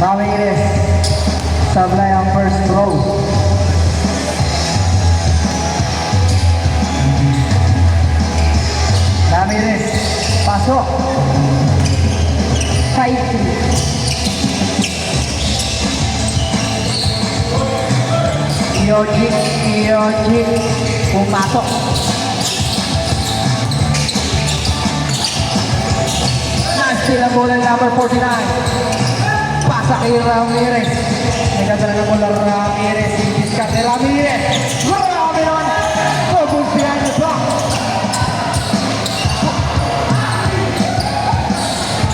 Ramirez sablay ang first throw. Ramirez, pasok. 5-2. Iojik, pumasok. Nastil ang bola number 49. Pasa kay Ramirez. Nagdadala ng bola Ramirez. Discard ni Ramirez. Grabe naman. Focus behind the block.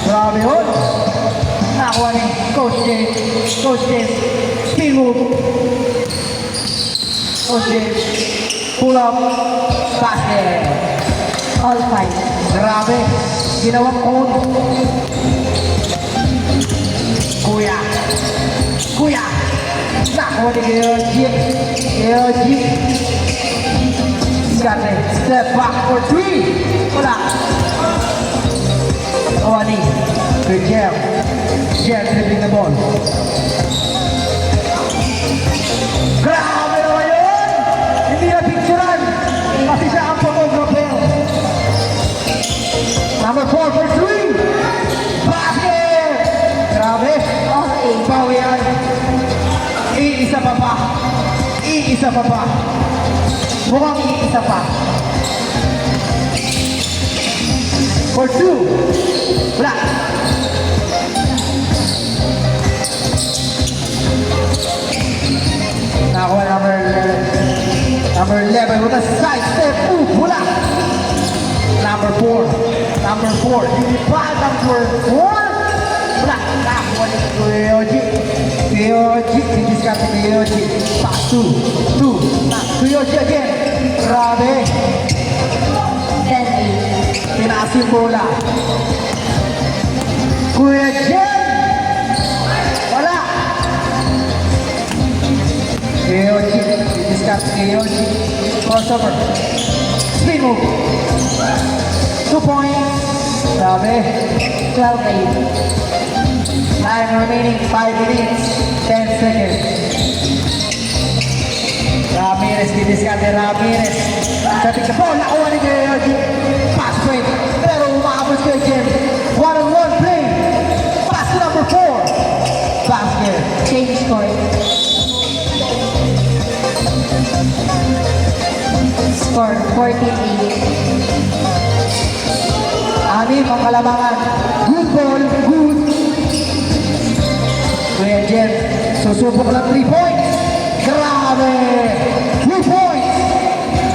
Grabe yun. Nakuha ni Coach James. Coach James. Spin move. Coach James. Pull up. Basket. All five. Grabe. Ginawang cone. Kuya, nakuha ni Georgie. Skate, step back for 3. Wala. Nakuha ni Jer dribbling the ball. Grabe naman yun! Hindi na picturean kasi siya ang photographer. Number 4 for 3. Basket! Grabe! Bawi yan. Iisa pa ba? Mukhang iisa pa. For 2. Wala. Nakuha number 11 with a side step. Wala. Number 4. Number 4. Wala. Nakuha ni Georgie. Discard ni Georgie. Pass 2. Georgie again. Grabe. 10-8. Tinaas yung bola. Kuya Jen. Crossover. Spin move. 2 points. Grabe. 12-8. Time remaining 5 minutes, 10 seconds. Ramirez, didiskarte Ramirez. Sa tignan po, nakuha ni Gio. Pass break. Pero umabot kay Jim. 1-on-1 play. Pass to number 4. Basket. Change court. Score 14-8. Anim ang kalamangan. Good ball, good. Kuya Jem, susubok ng 3 points. Grabe! 3 points!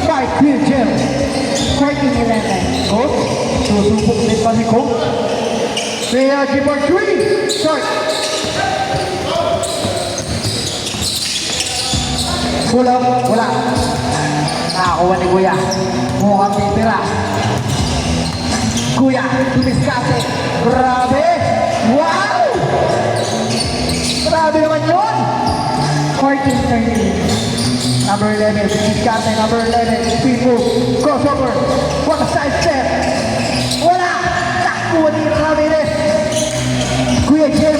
By Kuya Jem. 14-11. Coach, susubok din pa si Coach. Kuya Jem for 3. Short. Kulang, wala. Nakakuha ni Kuya. Mukhang titira. Kuya, dumiskate. Grabe! Wow! Grabe naman yun! 14-13. Number 11, dumiskate. Number 11, speed move. Crossover. What a side step. Wala! Takbo ni Ramirez. Kuya Jem.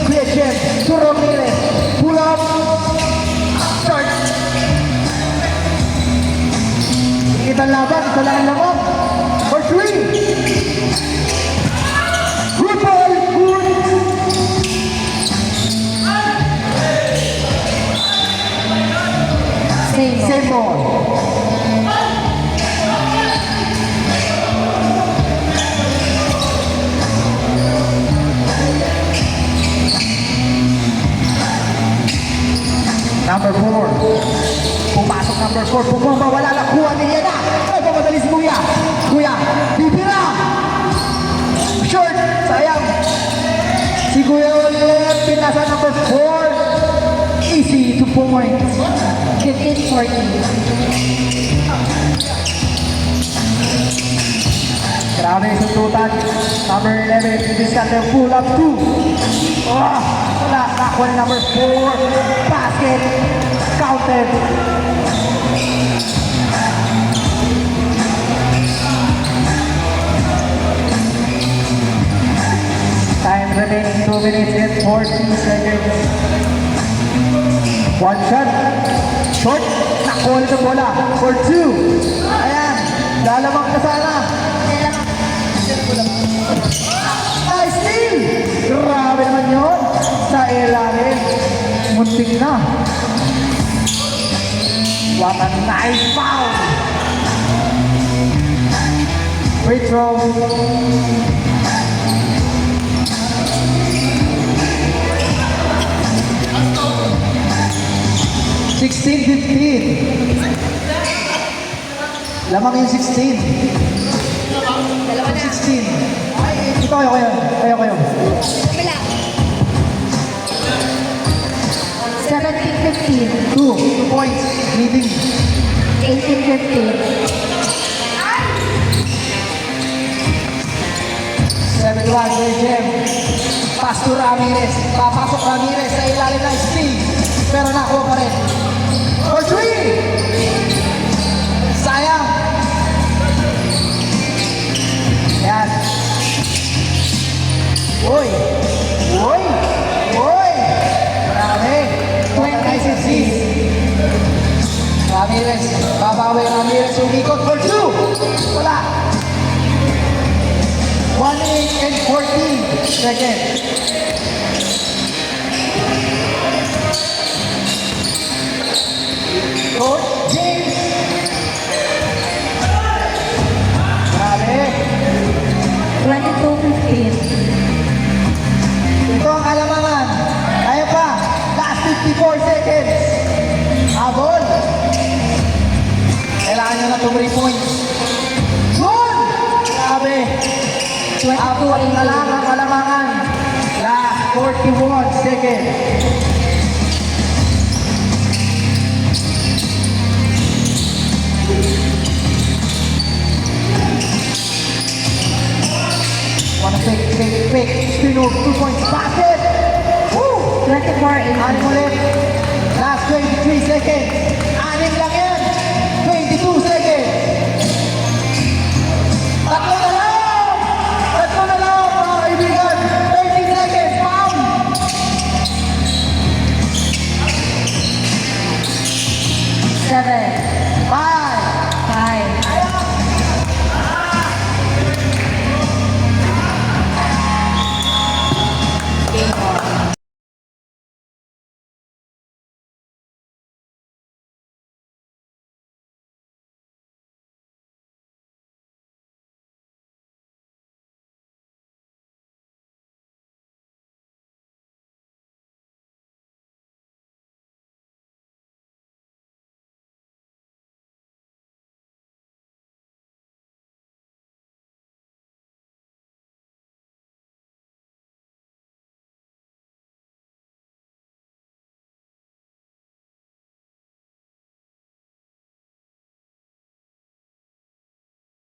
Kuya Jem. To Ramirez. Pull up. Start. Kita laban. Isa lang ang laban. For 3. Good ball, good. Same ball. Number 4. Pumasok number 4. Pumamba, wala na. Kuha ni Yana. Ay, pamadali si Kuya. Kuya, bibira. Short, sayang. Si Kuya ulit, pinasa number 4. Easy, 2 points. 15-14. Grabe yung suntutan. Number 11, didiskarte yung pull up 2. Oh, wala, nakuha ni number 4. Basket, counted. Time remaining 2 minutes and 14 seconds. One shot. Short. Nakuha nito bola. For 2. Ayan. Lalamang na sana. Nice steal! Grabe naman yun. Sa ilalim. Munting na. What a nice foul. Free throw. 16-15. Lamang yung 16. Dalawa na. 16. Ay, ito kayo. Kayo. 17-15. 2 points. Leading. 18-15. 7-1, Jem. Pass to Ramirez. Papasok Ramirez sa ilalim ng speed. Pero nakuha pa rin. For 3! Sayang. Yan. Uy! Marami. What a nice assist. Ramirez. Babawi Ramirez. Umikot for 2. Wala. 1-8 and 14 seconds. Coach James. Grabe. 22-15. Ito ang alamangan. Kaya pa. Last 54 seconds. Habol. Kailangan nyo na 2 points. Good! Grabe. Habol na lang ang alamangan. Last 41 seconds. Wanna fake. Spin move, 2 points. Basket! Woo! 24-18. Anim ulit. Last 23 seconds.